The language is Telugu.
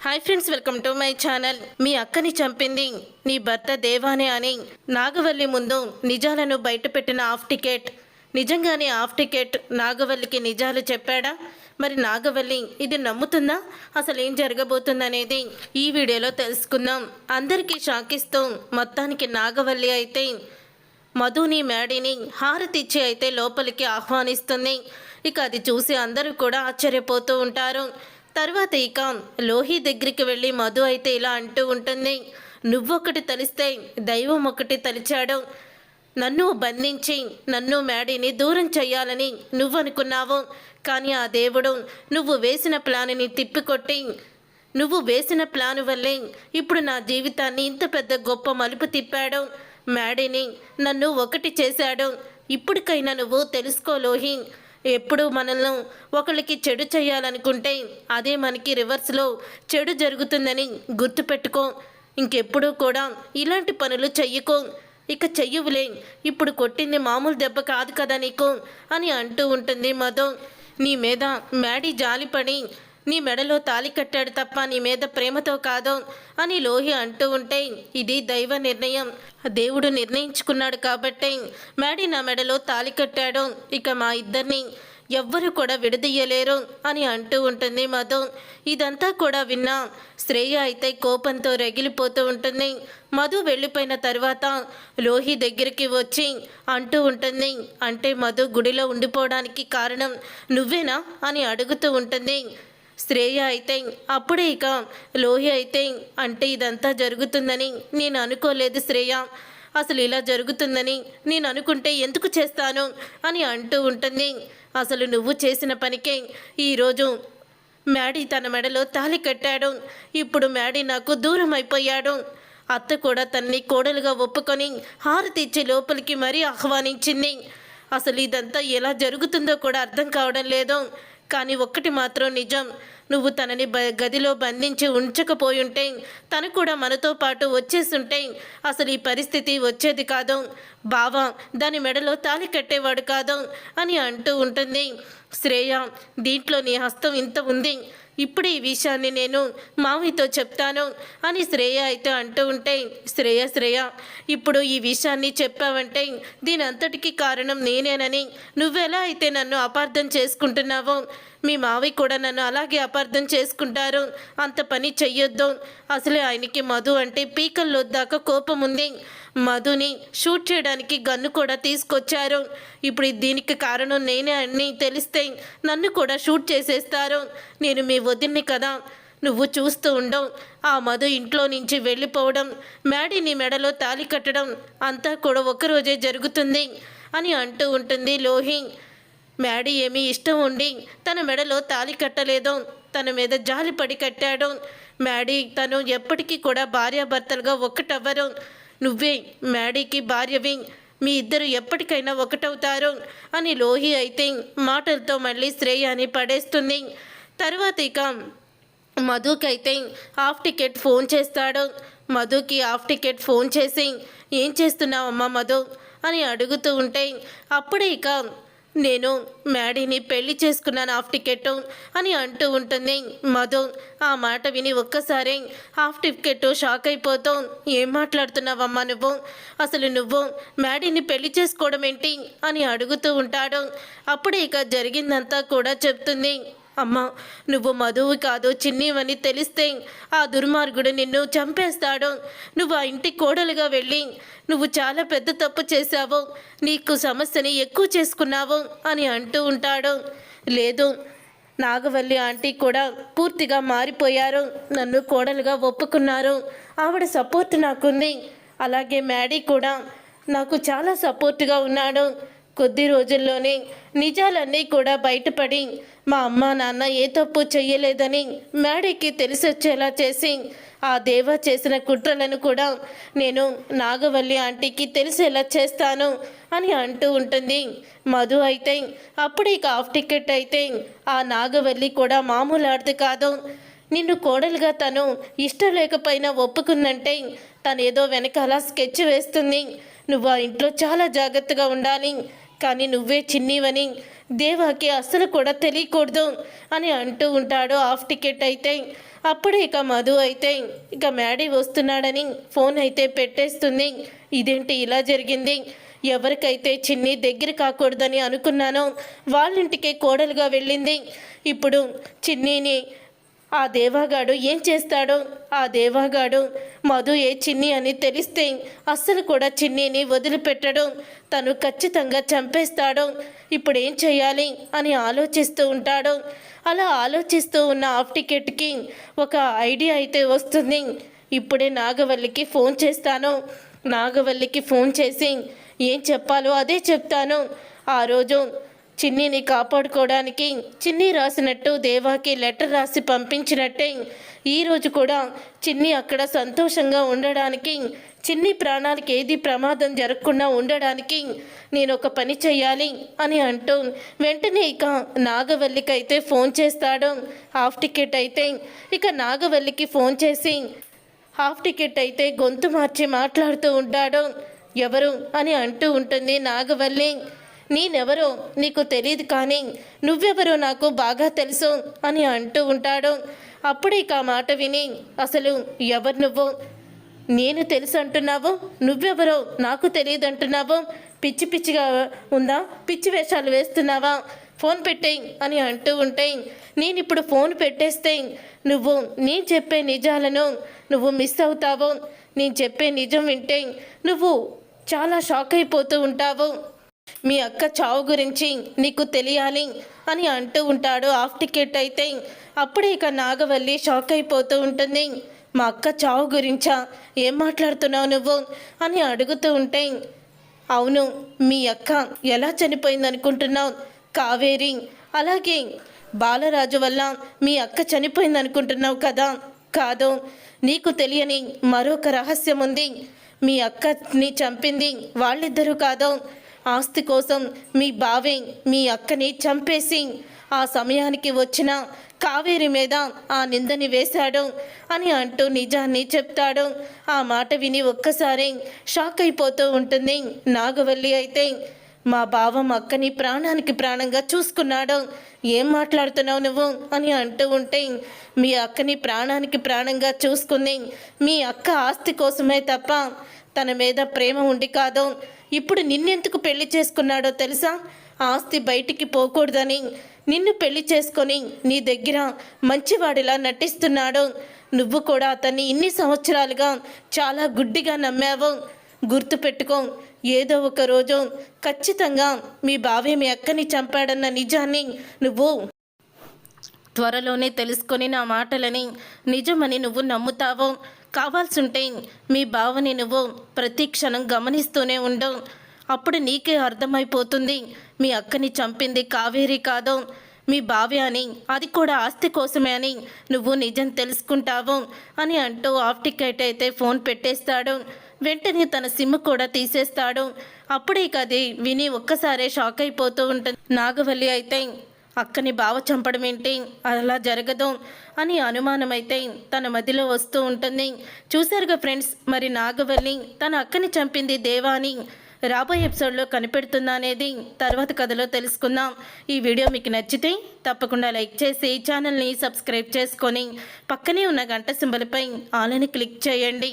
Hi friends, welcome to my channel. మీ అక్కని చంపింది నీ భర్త దేవానే అని నాగవల్లి ముందు నిజాలను బయటపెట్టిన హాఫ్ టికెట్. నిజంగానే హాఫ్ టికెట్ నాగవల్లికి నిజాలు చెప్పాడా? మరి నాగవల్లి ఇది నమ్ముతుందా? అసలు ఏం జరగబోతుందనేది ఈ వీడియోలో తెలుసుకుందాం. అందరికీ షాక్ ఇస్తూ మొత్తానికి నాగవల్లి అయితే మధుని మేడీని హారతిచ్చి అయితే లోపలికి ఆహ్వానిస్తుంది. ఇక అది చూసి అందరూ కూడా ఆశ్చర్యపోతూ ఉంటారు. తర్వాత ఇక లోహి దగ్గరికి వెళ్ళి మధు అయితే ఇలా అంటూ ఉంటుంది, నువ్వొకటి తలిస్తే దైవం ఒకటి తలిచాడు. నన్ను బంధించి నన్ను మేడీని దూరం చెయ్యాలని నువ్వనుకున్నావు. కానీ ఆ దేవుడు నువ్వు వేసిన ప్లాన్ని తిప్పికొట్టి నువ్వు వేసిన ప్లాన్ వల్లే ఇప్పుడు నా జీవితాన్ని ఇంత పెద్ద గొప్ప మలుపు తిప్పాడు. మేడీని నన్ను ఒకటి చేశాడు. ఇప్పటికైనా నువ్వు తెలుసుకో లోహి. ఎప్పుడు మనల్ని ఒకరికి చెడు చేయాలనుకుంటే అదే మనకి రివర్స్లో చెడు జరుగుతుందని గుర్తుపెట్టుకో. ఇంకెప్పుడు కూడా ఇలాంటి పనులు చెయ్యకో. ఇక చెయ్యవులే, ఇప్పుడు కొట్టింది మామూలు దెబ్బ కాదు కదా నీకు అని అంటూ ఉంటుంది మధు. నీ మీద మేడీ జాలిపడి నీ మెడలో తాళి కట్టాడు తప్ప నీ మీద ప్రేమతో కాదు అని లోహి అంటూ ఉంటే, ఇది దైవ నిర్ణయం, దేవుడు నిర్ణయించుకున్నాడు కాబట్టి మేడీ నా మెడలో తాళి కట్టాడు. ఇక మా ఇద్దరిని ఎవ్వరూ కూడా విడదీయలేరు అని అంటూ ఉంటుంది మధు. ఇదంతా కూడా విన్నా శ్రేయ అయితే కోపంతో రగిలిపోతూ ఉంటుంది. మధు వెళ్ళిపోయిన తర్వాత లోహి దగ్గరికి వచ్చి అంటూ ఉంటుంది, అంటే మధు గుడిలో ఉండిపోవడానికి కారణం నువ్వేనా అని అడుగుతూ ఉంటుంది. శ్రేయ అయితే అప్పుడే ఇక లోహి అయితే, అంటే ఇదంతా జరుగుతుందని నేను అనుకోలేదు శ్రేయ, అసలు ఇలా జరుగుతుందని నేను అనుకుంటే ఎందుకు చేస్తాను అని అంటూ ఉంటుంది. అసలు నువ్వు చేసిన పనికే ఈరోజు మేడీ తన మెడలో తాళి కట్టాడు. ఇప్పుడు మేడీ నాకు దూరం అయిపోయాడు. అత్త కూడా తన్ని కోడలుగా ఒప్పుకొని హారతి ఇచ్చి లోపలికి మరీ ఆహ్వానించింది. అసలు ఇదంతా ఎలా జరుగుతుందో కూడా అర్థం కావడం లేదు. కానీ ఒక్కటి మాత్రం నిజం, నువ్వు తనని గదిలో బంధించి ఉంచకపోయుంటే తను కూడా మనతో పాటు వచ్చేస్తుంటే అసలు ఈ పరిస్థితి వచ్చేది కాదు. బావా దాని మెడలో తాళి కట్టేవాడు కాదు అని అంటూ ఉంటుంది. శ్రేయ, దీంట్లో నీ హస్తం ఇంత ఉంది, ఇప్పుడు ఈ విషయాన్ని నేను మావితో చెప్తాను అని శ్రేయ అయితే అంటూ ఉంటే, శ్రేయ ఇప్పుడు ఈ విషయాన్ని చెప్పావంటే దీని అంతటికీ కారణం నేనేనని నువ్వెలా అయితే నన్ను అపార్థం చేసుకుంటున్నావో మీ మావి కూడా నన్ను అలాగే అపార్థం చేసుకుంటారు. అంత పని చెయ్యొద్దు. అసలే ఆయనకి మధు అంటే పీకల్లో దాకా కోపం ఉంది. మధుని షూట్ చేయడానికి గన్ను కూడా తీసుకొచ్చారు. ఇప్పుడు దీనికి కారణం నేనే అని తెలిస్తే నన్ను కూడా షూట్ చేసేస్తారు. నేను మీ వదిన్ని కదా, నువ్వు చూస్తూ ఉండవు. ఆ మధు ఇంట్లో నుంచి వెళ్ళిపోవడం, మేడీని మెడలో తాళి కట్టడం అంతా కూడా ఒకరోజే జరుగుతుంది అని అంటూ ఉంటుంది లోహి. మేడీ ఏమీ ఇష్టం ఉండి తన మెడలో తాళి కట్టలేదు, తన మీద జాలిపడి కట్టాడు. మేడీ తను ఎప్పటికీ కూడా భార్యాభర్తలుగా ఒక్కటవ్వరు. నువ్వే మేడీకి భార్యవి, మీ ఇద్దరు ఎప్పటికైనా ఒకటవుతారు అని లోహి అయితే మాటలతో మళ్ళీ శ్రేయాని పడేస్తుంది. తర్వాత ఇక మధుకైతే హాఫ్ టికెట్ ఫోన్ చేస్తాడు. మధుకి హాఫ్ టికెట్ ఫోన్ చేసి, ఏం చేస్తున్నావమ్మా మధు అని అడుగుతూ ఉంటే, అప్పుడే ఇక నేను మేడీని పెళ్లి చేసుకున్నాను హాఫ్ టికెట్ అని అంటూ ఉంటుంది మధు. ఆ మాట విని ఒక్కసారి హాఫ్ టికెట్ షాక్ అయిపోతాం. ఏం మాట్లాడుతున్నావమ్మా నువ్వు, అసలు నువ్వు మేడీని పెళ్లి చేసుకోవడం ఏంటి అని అడుగుతూ ఉంటాడు. అప్పుడే ఇక జరిగిందంతా కూడా చెప్తుంది. అమ్మా, నువ్వు మధువు కాదు చిన్నివని తెలిస్తే ఆ దుర్మార్గుడు నిన్ను చంపేస్తాడు. నువ్వు ఆ ఇంటి కోడలుగా వెళ్ళి నువ్వు చాలా పెద్ద తప్పు చేశావు, నీకు సమస్యని ఎక్కువ చేసుకున్నావు అని అంటూ ఉంటాడు. లేదు, నాగవల్లి ఆంటీ కూడా పూర్తిగా మారిపోయారు, నన్ను కోడలుగా ఒప్పుకున్నారు, ఆవిడ సపోర్ట్ నాకుంది. అలాగే మేడీ కూడా నాకు చాలా సపోర్ట్గా ఉన్నాడు. కొద్ది రోజుల్లోనే నిజాలన్నీ కూడా బయటపడి మా అమ్మ నాన్న ఏ తప్పు చెయ్యలేదని మేడీకి తెలిసొచ్చేలా చేసి ఆ దేవ చేసిన కుట్రలను కూడా నేను నాగవల్లి ఆంటీకి తెలిసేలా చేస్తాను అని అంటూ ఉంటుంది మధు. అయితే అప్పుడు ఇక హాఫ్ టికెట్ అయితే ఆ నాగవల్లి కూడా మామూలు ఆడది కాదు. నిన్ను కోడలుగా తను ఇష్టం లేకపోయినా ఒప్పుకుందంటే తను ఏదో వెనకాల స్కెచ్ వేస్తుంది. నువ్వు ఆ ఇంట్లో చాలా జాగ్రత్తగా ఉండాలి. కానీ నువ్వే చిన్నివని దేవాకి అస్సలు కూడా తెలియకూడదు అని అంటూ ఉంటాడు హాఫ్ టికెట్ అయితే. అప్పుడు ఇక మధు అయితే ఇక మ్యాడీ వస్తున్నాడని ఫోన్ అయితే పెట్టేస్తుంది. ఇదేంటి ఇలా జరిగింది, ఎవరికైతే చిన్ని దగ్గర కాకూడదని అనుకున్నానో వాళ్ళింటికే కోడలుగా వెళ్ళింది. ఇప్పుడు చిన్నీని ఆ దేవాగాడు ఏం చేస్తాడో, ఆ దేవాగాడు మధు ఏ చిన్ని అని తెలిస్తే అస్సలు కూడా చిన్నీని వదిలిపెట్టడు, తను ఖచ్చితంగా చంపేస్తాడు. ఇప్పుడు ఏం చేయాలి అని ఆలోచిస్తూ ఉంటాడు. అలా ఆలోచిస్తూ ఉన్న హాఫ్ టికెట్కి ఒక ఐడియా అయితే వస్తుంది. ఇప్పుడే నాగవల్లికి ఫోన్ చేస్తాను, నాగవల్లికి ఫోన్ చేసి ఏం చెప్పాలో అదే చెప్తాను. ఆ రోజు చిన్నీని కాపాడుకోవడానికి చిన్ని రాసినట్టు దేవాకి లెటర్ రాసి పంపించినట్టే ఈరోజు కూడా చిన్ని అక్కడ సంతోషంగా ఉండడానికి, చిన్ని ప్రాణాలకి ఏది ప్రమాదం జరగకుండా ఉండడానికి నేను ఒక పని చేయాలి అని అంటూ వెంటనే ఇక నాగవల్లికి అయితే ఫోన్ చేస్తాడు హాఫ్ టికెట్ అయితే. ఇక నాగవల్లికి ఫోన్ చేసి హాఫ్ టికెట్ అయితే గొంతు మార్చి మాట్లాడుతూ ఉంటాడు. ఎవరు అని అంటూ ఉంటుంది నాగవల్లి. నేనెవరో నీకు తెలియదు కానీ నువ్వెవరో నాకు బాగా తెలుసు అని అంటూ ఉంటాడు. అప్పుడు ఇక ఆ మాట విని అసలు ఎవరు నువ్వు, నేను తెలుసు అంటున్నావు, నువ్వెవరో నాకు తెలియదు అంటున్నావు, పిచ్చి పిచ్చిగా ఉందా, పిచ్చి వేషాలు వేస్తున్నావా, ఫోన్ పెట్టేయి అని అంటూ ఉంటే నేను ఇప్పుడు ఫోన్ పెట్టేస్తే నువ్వు నేను చెప్పే నిజాలను నువ్వు మిస్ అవుతావు, నేను చెప్పే నిజం వింటే నువ్వు చాలా షాక్ అయిపోతూ ఉంటావు, మీ అక్క చావు గురించి నీకు తెలియాలి అని అంటూ ఉంటాడు హాఫ్ టికెట్ అయితే. అప్పుడే ఇక నాగవల్లి షాక్ అయిపోతూ ఉంటుంది. మా అక్క చావు గురించా, ఏం మాట్లాడుతున్నావు నువ్వు అని అడుగుతూ ఉంటే, అవును మీ అక్క ఎలా చనిపోయింది అనుకుంటున్నావు, కావేరి అలాగే బాలరాజు వల్ల మీ అక్క చనిపోయింది అనుకుంటున్నావు కదా, కాదు నీకు తెలియని మరొక రహస్యం ఉంది. మీ అక్కని చంపింది వాళ్ళిద్దరూ కాదు, ఆస్తి కోసం మీ బావే మీ అక్కని చంపేసి ఆ సమయానికి వచ్చిన కావేరి మీద ఆ నిందని వేశాడు అని అంటూ నిజాన్ని చెప్తాడు. ఆ మాట విని ఒక్కసారి షాక్ అయిపోతూ ఉంటుంది నాగవల్లి అయితే. మా బావ అక్కని ప్రాణానికి ప్రాణంగా చూసుకున్నాడు, ఏం మాట్లాడుతున్నావు నువ్వు అని అంటూ ఉంటే, మీ అక్కని ప్రాణానికి ప్రాణంగా చూసుకుంది మీ అక్క ఆస్తి కోసమే తప్ప తన మీద ప్రేమ ఉండి కాదు. ఇప్పుడు నిన్నెందుకు పెళ్లి చేసుకున్నాడో తెలుసా, ఆస్తి బయటికి పోకూడదని నిన్ను పెళ్లి చేసుకొని నీ దగ్గర మంచివాడిలా నటిస్తున్నాడు. నువ్వు కూడా అతన్ని ఇన్ని సంవత్సరాలుగా చాలా గుడ్డిగా నమ్మావు. గుర్తుపెట్టుకో, ఏదో ఒక రోజు ఖచ్చితంగా మీ బావే మీ అక్కని చంపాడన్న నిజాన్ని నువ్వు త్వరలోనే తెలుసుకొని నా మాటలని నిజమని నువ్వు నమ్ముతావు. కావాల్సుంటే మీ బావని నువ్వు ప్రతి క్షణం గమనిస్తూనే ఉండు, అప్పుడు నీకే అర్థమైపోతుంది మీ అక్కని చంపింది కావేరి కాదు మీ బావే అని, అది కూడా ఆస్తి కోసమే అని నువ్వు నిజం తెలుసుకుంటావు అని అంటూ హాఫ్ టికెట్ అయితే ఫోన్ పెట్టేస్తాడు. వెంటనే తన సిమ్ కూడా తీసేస్తాడు. అప్పుడే ఇక అది విని ఒక్కసారే షాక్ అయిపోతూ ఉంటుంది నాగవల్లి అయితే. అక్కని బావ చంపడం ఏంటి, అలా జరగదు అని అనుమానమైతే తన మదిలో వస్తూ ఉంటుంది. చూశారుగా ఫ్రెండ్స్, మరి నాగవల్లి తన అక్కని చంపింది దేవా అని రాబోయే ఎపిసోడ్లో కనిపెడుతుందా అనేది తర్వాత కథలో తెలుసుకుందాం. ఈ వీడియో మీకు నచ్చితే తప్పకుండా లైక్ చేసి ఛానల్ని సబ్స్క్రైబ్ చేసుకొని పక్కనే ఉన్న గంట సింబల్పై ఆల్ అని క్లిక్ చేయండి.